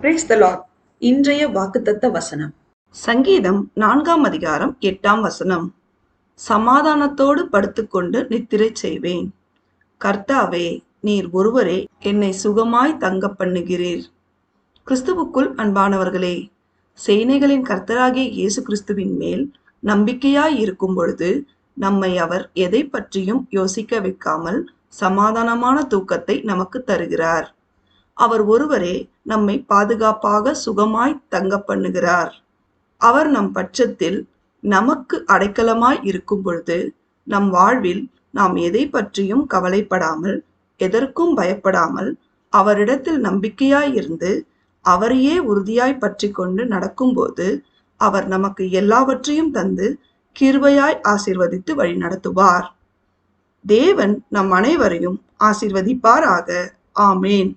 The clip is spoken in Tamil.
Praise the Lord. இன்றைய வாக்குத்தத்த வசனம் சங்கீதம் 4 அதிகாரம் 8 வசனம். சமாதானத்தோடு படுத்துக்கொண்டு நித்திரை செய்வேன். கர்த்தாவே, நீர் ஒருவரே என்னை சுகமாய் தங்க பண்ணுகிறீர். கிறிஸ்துவுக்குள் அன்பானவர்களே, சேனைகளின் கர்த்தராகிய இயேசு கிறிஸ்துவின் மேல் நம்பிக்கையாய் இருக்கும் பொழுது நம்மை அவர் எதை பற்றியும் யோசிக்க வைக்காமல் சமாதானமான தூக்கத்தை நமக்கு தருகிறார். அவர் ஒருவரே நம்மை பாதுகாப்பாக சுகமாய் தங்க பண்ணுகிறார். அவர் நம் பட்சத்தில் நமக்கு அடைக்கலமாய் இருக்கும் பொழுது நம் வாழ்வில் நாம் எதை பற்றியும் கவலைப்படாமல், எதற்கும் பயப்படாமல், அவரிடத்தில் நம்பிக்கையாய் இருந்து அவரையே உறுதியாய் பற்றி கொண்டு நடக்கும்போது அவர் நமக்கு எல்லாவற்றையும் தந்து கிருபையாய் ஆசீர்வதித்து வழி நடத்துவார். தேவன் நம் அனைவரையும் ஆசீர்வதிப்பாராக. ஆமேன்.